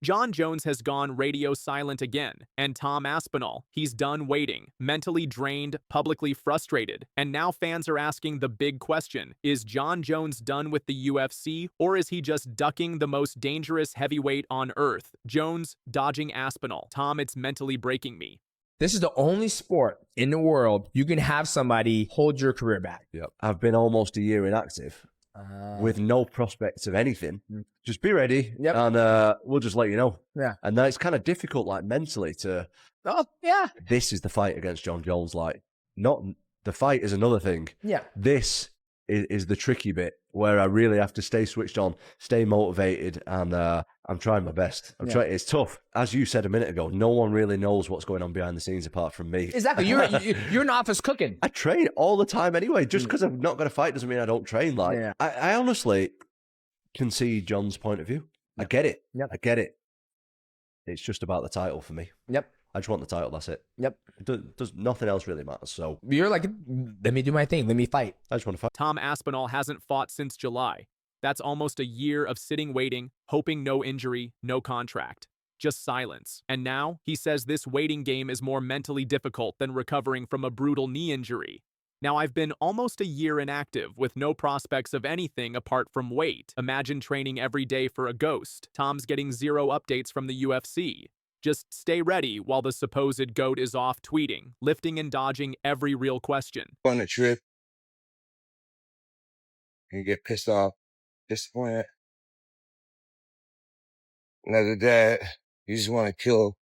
Jon Jones has gone radio silent again, and Tom Aspinall, he's done waiting, mentally drained, publicly frustrated, and now fans are asking the big question, is Jon Jones done with the UFC, or is he just ducking the most dangerous heavyweight on earth? Jones dodging Aspinall. Tom, it's mentally breaking me. This is the only sport in the world you can have somebody hold your career back. Yep. I've been almost a year inactive with no prospects of anything. Just be ready, and we'll just let you know. Yeah. And then it's kind of difficult, like, mentally to, this is the fight against Jon Jones. Like, not the fight is another thing. Yeah. This is the tricky bit where I really have to stay switched on, stay motivated, and I'm trying my best. I'm trying. It's tough. As you said a minute ago, no one really knows what's going on behind the scenes apart from me. Exactly. You're in office cooking. I train all the time anyway. Just because I've not got a fight doesn't mean I don't train. Like, I honestly can see Jon's point of view. I get it. Yep. I get it. It's just about the title for me. Yep. I just want the title. That's it. Yep. Does nothing else really matters. So you're like, let me do my thing. Let me fight. I just want to fight. Tom Aspinall hasn't fought since July. That's almost a year of sitting waiting, hoping no injury, no contract. Just silence. And now, he says this waiting game is more mentally difficult than recovering from a brutal knee injury. Now, I've been almost a year inactive with no prospects of anything apart from weight. Imagine training every day for a ghost. Tom's getting zero updates from the UFC. Just stay ready while the supposed GOAT is off tweeting, lifting and dodging every real question. On a trip, you get pissed off, disappointed. Another day, you just want to kill.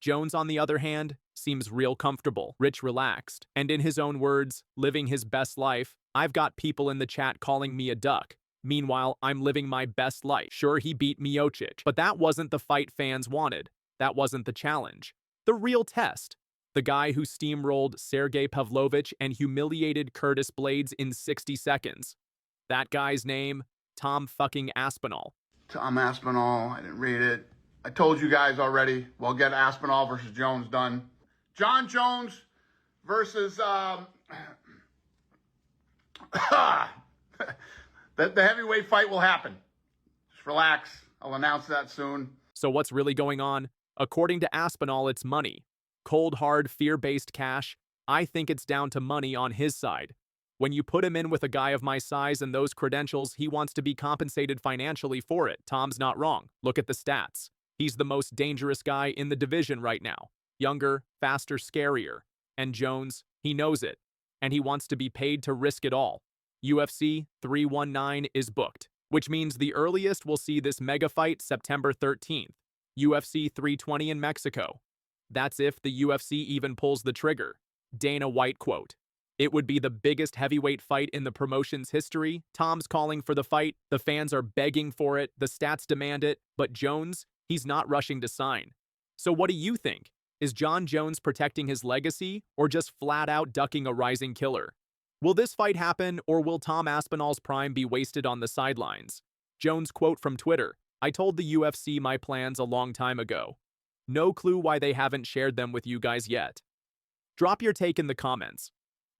Jones, on the other hand, seems real comfortable, rich, relaxed, and in his own words, living his best life. I've got people in the chat calling me a duck. Meanwhile, I'm living my best life. Sure, he beat Miocic, but that wasn't the fight fans wanted. That wasn't the challenge. The real test. The guy who steamrolled Sergey Pavlovich and humiliated Curtis Blades in 60 seconds. That guy's name, Tom fucking Aspinall. Tom Aspinall, I didn't read it. I told you guys already, we'll get Aspinall versus Jones done. Jon Jones versus the heavyweight fight will happen. Just relax. I'll announce that soon. So what's really going on? According to Aspinall, it's money. Cold, hard, fear-based cash. I think it's down to money on his side. When you put him in with a guy of my size and those credentials, he wants to be compensated financially for it. Tom's not wrong. Look at the stats. He's the most dangerous guy in the division right now. Younger, faster, scarier. And Jones, he knows it. And he wants to be paid to risk it all. UFC 319 is booked, which means the earliest we'll see this mega fight September 13th. UFC 320 in Mexico. That's if the UFC even pulls the trigger. Dana White quote. It would be the biggest heavyweight fight in the promotion's history. Tom's calling for the fight. The fans are begging for it. The stats demand it. But Jones, he's not rushing to sign. So what do you think? Is Jon Jones protecting his legacy or just flat out ducking a rising killer? Will this fight happen or will Tom Aspinall's prime be wasted on the sidelines? Jones quote from Twitter. I told the UFC my plans a long time ago. No clue why they haven't shared them with you guys yet. Drop your take in the comments.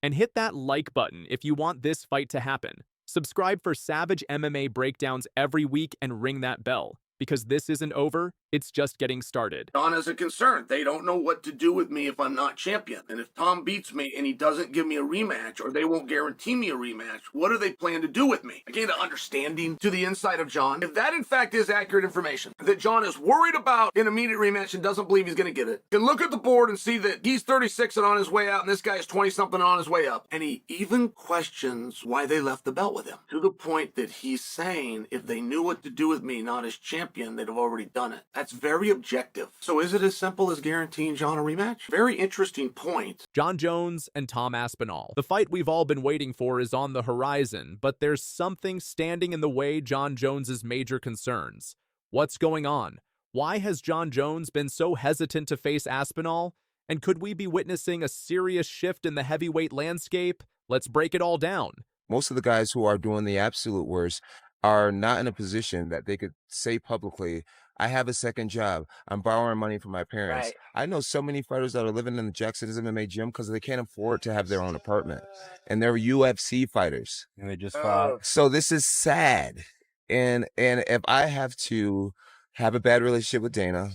And hit that like button if you want this fight to happen. Subscribe for savage MMA breakdowns every week and ring that bell. Because this isn't over, it's just getting started. Jon is a concern. They don't know what to do with me if I'm not champion. And if Tom beats me and he doesn't give me a rematch, or they won't guarantee me a rematch, what do they plan to do with me? I gained an understanding to the inside of Jon. If that in fact is accurate information, that Jon is worried about an immediate rematch and doesn't believe he's going to get it, you can look at the board and see that he's 36 and on his way out, and this guy is 20-something on his way up. And he even questions why they left the belt with him, to the point that he's saying if they knew what to do with me not as champion, they'd have already done it. That's very objective. So is it as simple as guaranteeing Jon a rematch? Very interesting point. Jon Jones and Tom Aspinall. The fight we've all been waiting for is on the horizon, but there's something standing in the way Jon Jones's major concerns. What's going on? Why has Jon Jones been so hesitant to face Aspinall? And could we be witnessing a serious shift in the heavyweight landscape? Let's break it all down. Most of the guys who are doing the absolute worst are not in a position that they could say publicly, I have a second job. I'm borrowing money from my parents. Right. I know so many fighters that are living in the Jackson's MMA gym because they can't afford to have their own apartment. And they're UFC fighters. And they just fought. So this is sad. And if I have to have a bad relationship with Dana,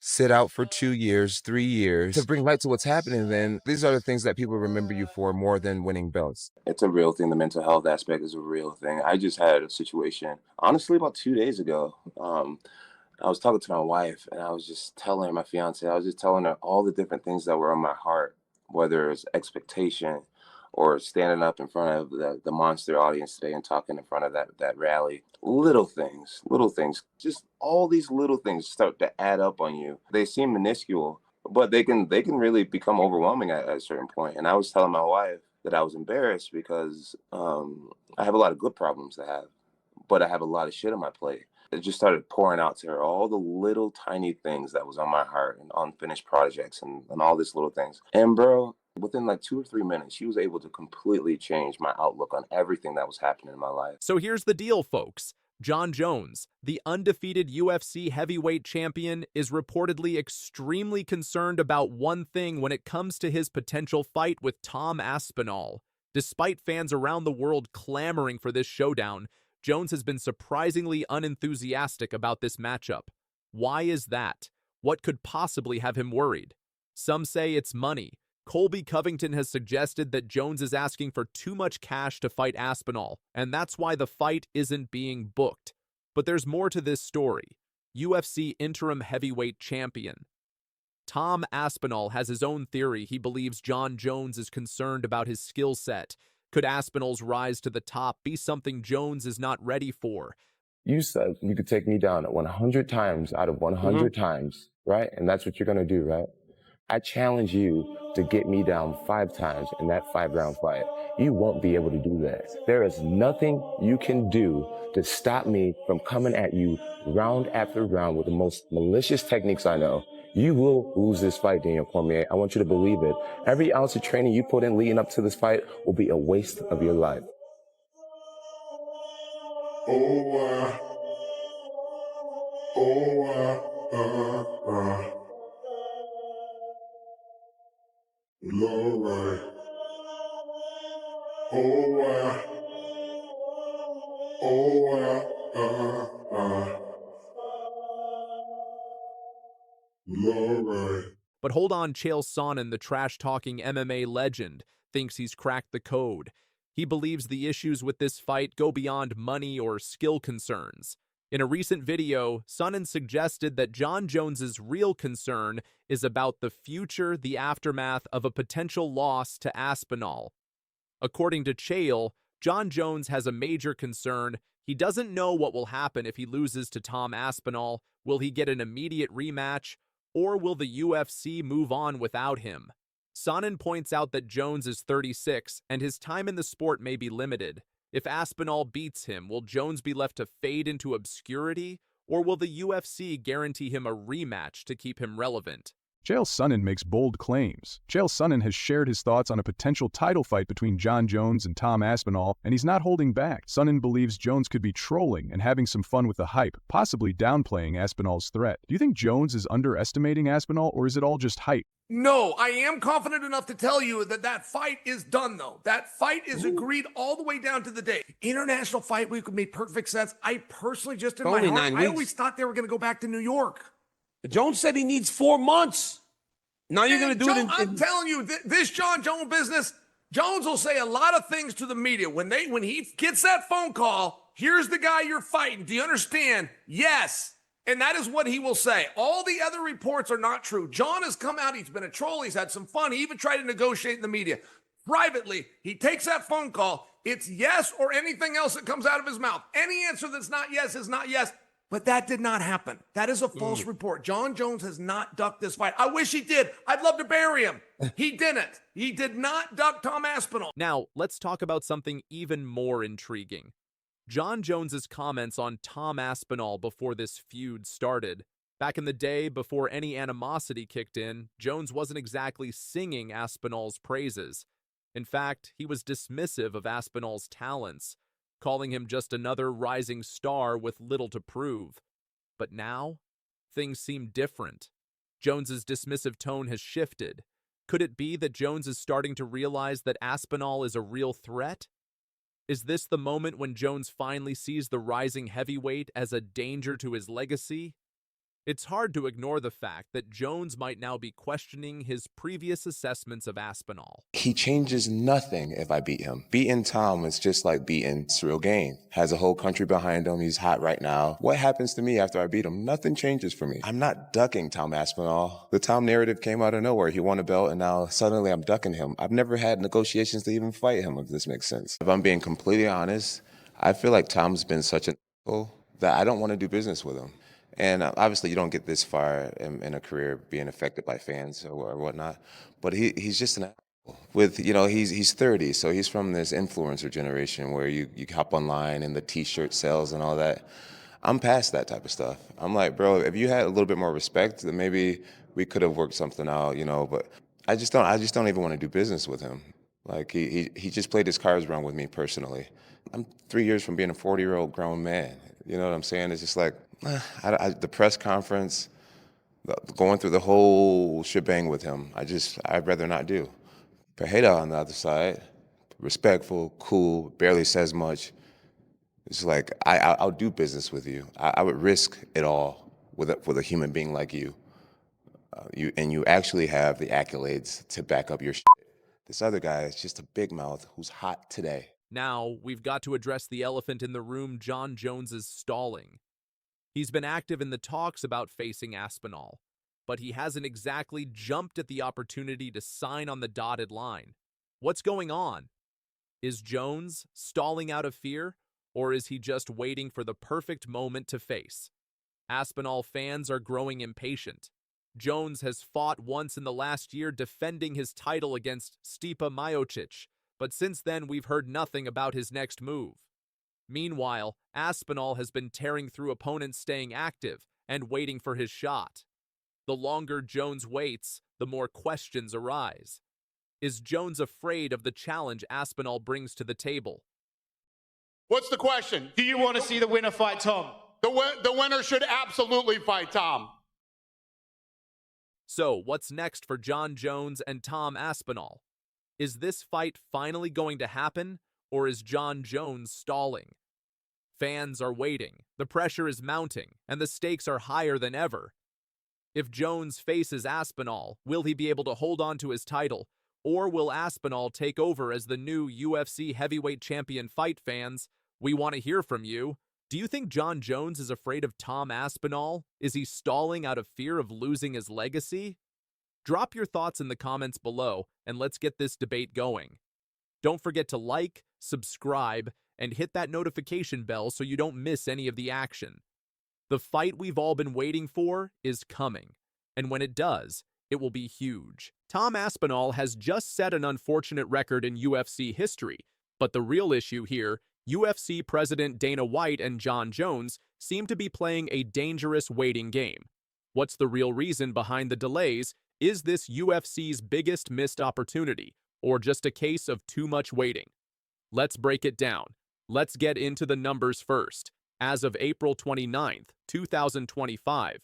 sit out for 2 years, 3 years to bring light to what's happening, then these are the things that people remember you for more than winning belts. It's a real thing. The mental health aspect is a real thing. I just had a situation, honestly, about 2 days ago. I was talking to my wife and I was just telling her, my fiance, I was just telling her all the different things that were on my heart, whether it's expectation or standing up in front of the monster audience today and talking in front of that rally. Little things, just all these little things start to add up on you. They seem minuscule, but they can really become overwhelming at a certain point. And I was telling my wife that I was embarrassed because I have a lot of good problems to have, but I have a lot of shit on my plate. It just started pouring out to her, all the little tiny things that was on my heart and unfinished projects and all these little things. And bro, within like 2 or 3 minutes, she was able to completely change my outlook on everything that was happening in my life. So here's the deal, folks. Jon Jones, the undefeated UFC heavyweight champion, is reportedly extremely concerned about one thing when it comes to his potential fight with Tom Aspinall. Despite fans around the world clamoring for this showdown, Jones has been surprisingly unenthusiastic about this matchup. Why is that? What could possibly have him worried? Some say it's money. Colby Covington has suggested that Jones is asking for too much cash to fight Aspinall, and that's why the fight isn't being booked. But there's more to this story. UFC interim heavyweight champion Tom Aspinall has his own theory. He believes Jon Jones is concerned about his skill set. Could Aspinall's rise to the top be something Jones is not ready for? You said you could take me down 100 times out of 100 times, right? And that's what you're going to do, right? I challenge you to get me down 5 times in that 5-round fight. You won't be able to do that. There is nothing you can do to stop me from coming at you round after round with the most malicious techniques I know. You will lose this fight, Daniel Cormier. I want you to believe it. Every ounce of training you put in leading up to this fight will be a waste of your life. But hold on, Chael Sonnen, the trash-talking MMA legend, thinks he's cracked the code. He believes the issues with this fight go beyond money or skill concerns. In a recent video, Sonnen suggested that Jon Jones's real concern is about the future, the aftermath of a potential loss to Aspinall. According to Chael, Jon Jones has a major concern. He doesn't know what will happen if he loses to Tom Aspinall. Will he get an immediate rematch? Or will the UFC move on without him? Sonnen points out that Jones is 36 and his time in the sport may be limited. If Aspinall beats him, will Jones be left to fade into obscurity? Or will the UFC guarantee him a rematch to keep him relevant? Chael Sonnen makes bold claims. Chael Sonnen has shared his thoughts on a potential title fight between Jon Jones and Tom Aspinall, and he's not holding back. Sonnen believes Jones could be trolling and having some fun with the hype, possibly downplaying Aspinall's threat. Do you think Jones is underestimating Aspinall, or is it all just hype? No, I am confident enough to tell you that that fight is done, though. That fight is agreed all the way down to the day. International Fight Week would make perfect sense. I personally, just in my Only heart, 9 I weeks. always thought they were going to go back to New York. Jones said he needs 4 months. Now you're going to do it I'm telling you, this Jon Jones business, Jones will say a lot of things to the media. When he gets that phone call, here's the guy you're fighting. Do you understand? Yes. And that is what he will say. All the other reports are not true. Jon has come out. He's been a troll. He's had some fun. He even tried to negotiate in the media. Privately, he takes that phone call. It's yes or anything else that comes out of his mouth. Any answer that's not yes is not yes. But that did not happen. That is a false report. Jon Jones has not ducked this fight. I wish he did. I'd love to bury him. He didn't. He did not duck Tom Aspinall. Now, let's talk about something even more intriguing. Jon Jones's comments on Tom Aspinall before this feud started. Back in the day, before any animosity kicked in, Jones wasn't exactly singing Aspinall's praises. In fact, he was dismissive of Aspinall's talents, calling him just another rising star with little to prove. But now, things seem different. Jones's dismissive tone has shifted. Could it be that Jones is starting to realize that Aspinall is a real threat? Is this the moment when Jones finally sees the rising heavyweight as a danger to his legacy? It's hard to ignore the fact that Jones might now be questioning his previous assessments of Aspinall. He changes nothing if I beat him. Beating Tom is just like beating Cyril Gain. Has a whole country behind him. He's hot right now. What happens to me after I beat him? Nothing changes for me. I'm not ducking Tom Aspinall. The Tom narrative came out of nowhere. He won a belt and now suddenly I'm ducking him. I've never had negotiations to even fight him, if this makes sense. If I'm being completely honest, I feel like Tom's been such an that I don't want to do business with him. And obviously, you don't get this far in a career being affected by fans or whatnot. But he's just an asshole. With he's 30, so he's from this influencer generation where you hop online and the T-shirt sales and all that. I'm past that type of stuff. I'm like, bro, if you had a little bit more respect, then maybe we could have worked something out, But I just don't even want to do business with him. Like he just played his cards wrong with me personally. I'm 3 years from being a 40-year-old grown man. You know what I'm saying? It's just like the press conference, going through the whole shebang with him. I'd rather not do. Pereira on the other side, respectful, cool, barely says much. It's like I'll do business with you. I would risk it all with a human being like you. You actually have the accolades to back up your shit. This other guy is just a big mouth who's hot today. Now, we've got to address the elephant in the room. Jon Jones is stalling. He's been active in the talks about facing Aspinall, but he hasn't exactly jumped at the opportunity to sign on the dotted line. What's going on? Is Jones stalling out of fear, or is he just waiting for the perfect moment to face? Aspinall fans are growing impatient. Jones has fought once in the last year defending his title against Stipe Miocic, but since then we've heard nothing about his next move. Meanwhile, Aspinall has been tearing through opponents staying active and waiting for his shot. The longer Jones waits, the more questions arise. Is Jones afraid of the challenge Aspinall brings to the table? What's the question? Do you want to see the winner fight Tom? The winner should absolutely fight Tom. So, what's next for Jon Jones and Tom Aspinall? Is this fight finally going to happen, or is Jon Jones stalling? Fans are waiting, the pressure is mounting, and the stakes are higher than ever. If Jones faces Aspinall, will he be able to hold on to his title, or will Aspinall take over as the new UFC heavyweight champion? Fight fans, we want to hear from you. Do you think Jon Jones is afraid of Tom Aspinall? Is he stalling out of fear of losing his legacy? Drop your thoughts in the comments below, and let's get this debate going. Don't forget to like, subscribe, and hit that notification bell so you don't miss any of the action. The fight we've all been waiting for is coming, and when it does, it will be huge. Tom Aspinall has just set an unfortunate record in UFC history, but the real issue here, UFC President Dana White and Jon Jones seem to be playing a dangerous waiting game. What's the real reason behind the delays? Is this UFC's biggest missed opportunity, or just a case of too much waiting? Let's break it down. Let's get into the numbers first. As of April 29th, 2025,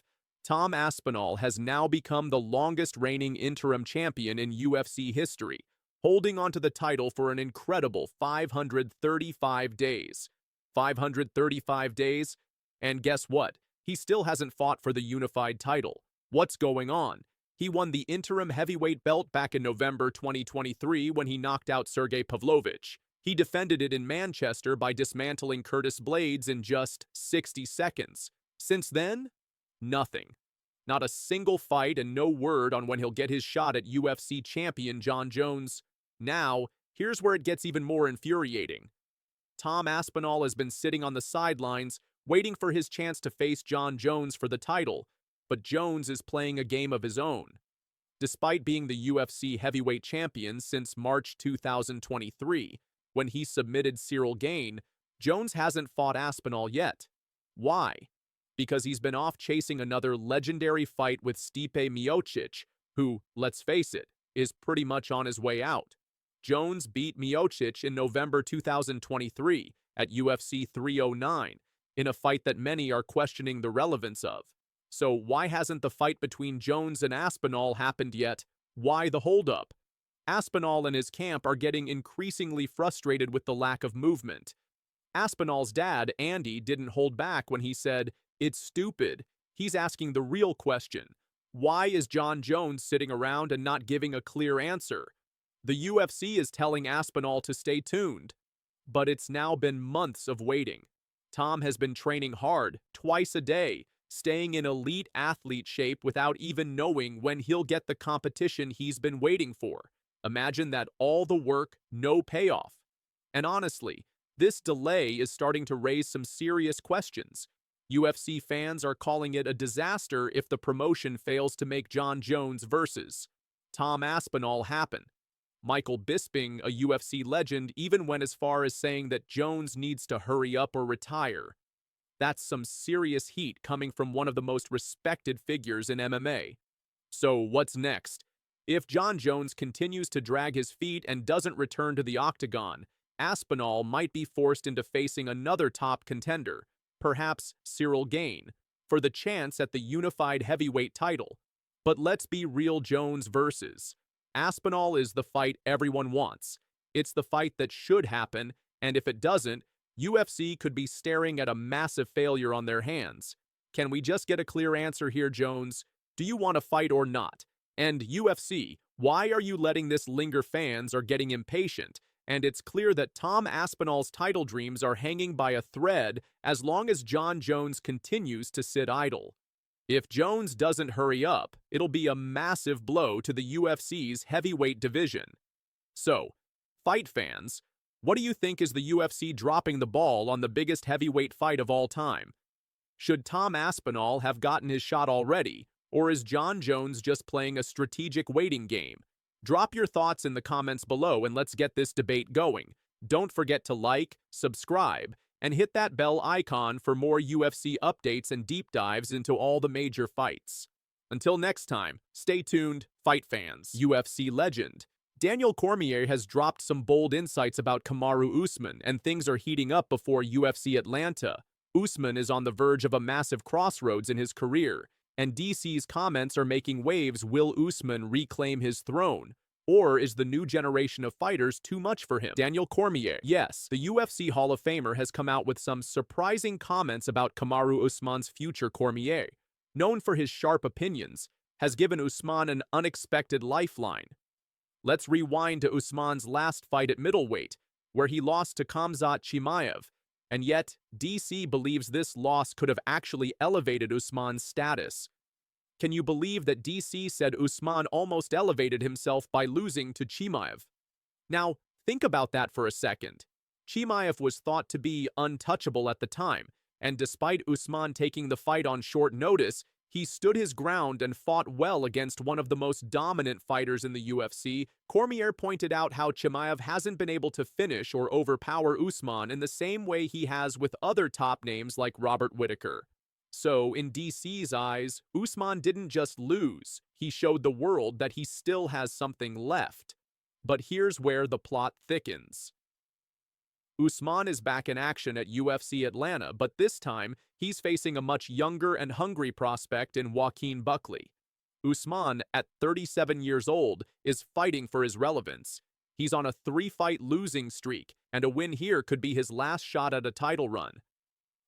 Tom Aspinall has now become the longest reigning interim champion in UFC history, holding onto the title for an incredible 535 days. 535 days? And guess what? He still hasn't fought for the unified title. What's going on? He won the interim heavyweight belt back in November 2023 when he knocked out Sergey Pavlovich. He defended it in Manchester by dismantling Curtis Blades in just 60 seconds. Since then, nothing. Not a single fight and no word on when he'll get his shot at UFC champion Jon Jones. Now, here's where it gets even more infuriating. Tom Aspinall has been sitting on the sidelines, waiting for his chance to face Jon Jones for the title, but Jones is playing a game of his own. Despite being the UFC heavyweight champion since March 2023, when he submitted Cyril Gain, Jones hasn't fought Aspinall yet. Why? Because he's been off chasing another legendary fight with Stipe Miocic, who, let's face it, is pretty much on his way out. Jones beat Miocic in November 2023 at UFC 309 in a fight that many are questioning the relevance of. So why hasn't the fight between Jones and Aspinall happened yet? Why the holdup? Aspinall and his camp are getting increasingly frustrated with the lack of movement. Aspinall's dad, Andy, didn't hold back when he said, "It's stupid." He's asking the real question. Why is Jon Jones sitting around and not giving a clear answer? The UFC is telling Aspinall to stay tuned. But it's now been months of waiting. Tom has been training hard, twice a day, staying in elite athlete shape without even knowing when he'll get the competition he's been waiting for. Imagine that, all the work, no payoff. And honestly, this delay is starting to raise some serious questions. UFC fans are calling it a disaster if the promotion fails to make Jon Jones versus Tom Aspinall happen. Michael Bisping, a UFC legend, even went as far as saying that Jones needs to hurry up or retire. That's some serious heat coming from one of the most respected figures in MMA. So what's next? If Jon Jones continues to drag his feet and doesn't return to the octagon, Aspinall might be forced into facing another top contender, perhaps Cyril Gane, for the chance at the unified heavyweight title. But let's be real, Jones versus Aspinall is the fight everyone wants. It's the fight that should happen, and if it doesn't, UFC could be staring at a massive failure on their hands. Can we just get a clear answer here, Jones? Do you want to fight or not? And UFC, why are you letting this linger? Fans are getting impatient, and it's clear that Tom Aspinall's title dreams are hanging by a thread as long as Jon Jones continues to sit idle. If Jones doesn't hurry up, it'll be a massive blow to the UFC's heavyweight division. So, fight fans, what do you think? Is the UFC dropping the ball on the biggest heavyweight fight of all time? Should Tom Aspinall have gotten his shot already, or is Jon Jones just playing a strategic waiting game? Drop your thoughts in the comments below and let's get this debate going. Don't forget to like, subscribe, and hit that bell icon for more UFC updates and deep dives into all the major fights. Until next time, stay tuned, fight fans. UFC legend Daniel Cormier has dropped some bold insights about Kamaru Usman, and things are heating up before UFC Atlanta. Usman is on the verge of a massive crossroads in his career, and DC's comments are making waves. Will Usman reclaim his throne? Or is the new generation of fighters too much for him? Daniel Cormier, yes, the UFC Hall of Famer, has come out with some surprising comments about Kamaru Usman's future. Cormier, known for his sharp opinions, has given Usman an unexpected lifeline. Let's rewind to Usman's last fight at middleweight, where he lost to Khamzat Chimaev, and yet DC believes this loss could have actually elevated Usman's status. Can you believe that DC said Usman almost elevated himself by losing to Chimaev? Now, think about that for a second. Chimaev was thought to be untouchable at the time, and despite Usman taking the fight on short notice, he stood his ground and fought well against one of the most dominant fighters in the UFC. Cormier pointed out how Chimaev hasn't been able to finish or overpower Usman in the same way he has with other top names like Robert Whittaker. So, in DC's eyes, Usman didn't just lose, he showed the world that he still has something left. But here's where the plot thickens. Usman is back in action at UFC Atlanta, but this time, he's facing a much younger and hungry prospect in Joaquin Buckley. Usman, at 37 years old, is fighting for his relevance. He's on a 3-fight losing streak, and a win here could be his last shot at a title run.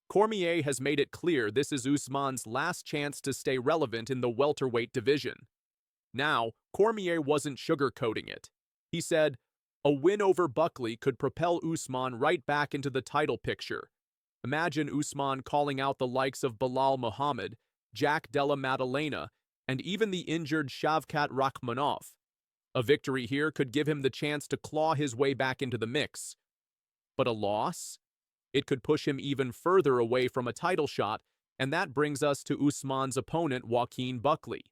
Cormier has made it clear this is Usman's last chance to stay relevant in the welterweight division. Now, Cormier wasn't sugarcoating it. He said, a win over Buckley could propel Usman right back into the title picture. Imagine Usman calling out the likes of Bilal Muhammad, Jack Della Maddalena, and even the injured Shavkat Rakhmonov. A victory here could give him the chance to claw his way back into the mix. But a loss? It could push him even further away from a title shot, and that brings us to Usman's opponent, Joaquin Buckley.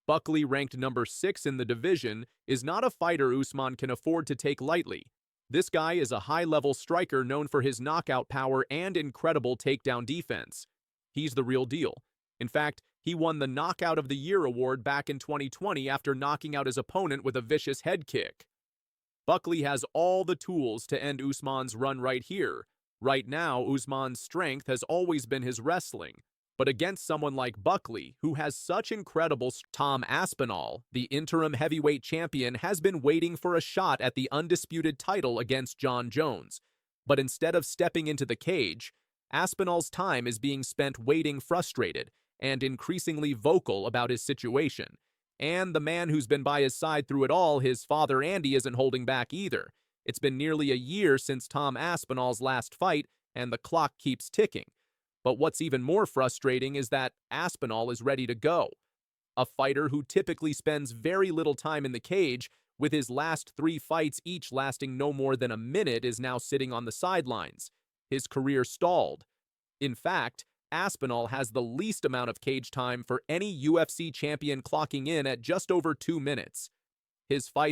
Buckley, ranked number 6 in the division, is not a fighter Usman can afford to take lightly. This guy is a high-level striker known for his knockout power and incredible takedown defense. He's the real deal. In fact, he won the Knockout of the Year award back in 2020 after knocking out his opponent with a vicious head kick. Buckley has all the tools to end Usman's run right here. Right now, Usman's strength has always been his wrestling. But against someone like Buckley, who has such incredible... Tom Aspinall, the interim heavyweight champion, has been waiting for a shot at the undisputed title against Jon Jones. But instead of stepping into the cage, Aspinall's time is being spent waiting, frustrated and increasingly vocal about his situation. And the man who's been by his side through it all, his father Andy, isn't holding back either. It's been nearly a year since Tom Aspinall's last fight, and the clock keeps ticking. But what's even more frustrating is that Aspinall is ready to go. A fighter who typically spends very little time in the cage, with his last 3 fights each lasting no more than a minute, is now sitting on the sidelines. His career stalled. In fact, Aspinall has the least amount of cage time for any UFC champion, clocking in at just over 2 minutes. His fight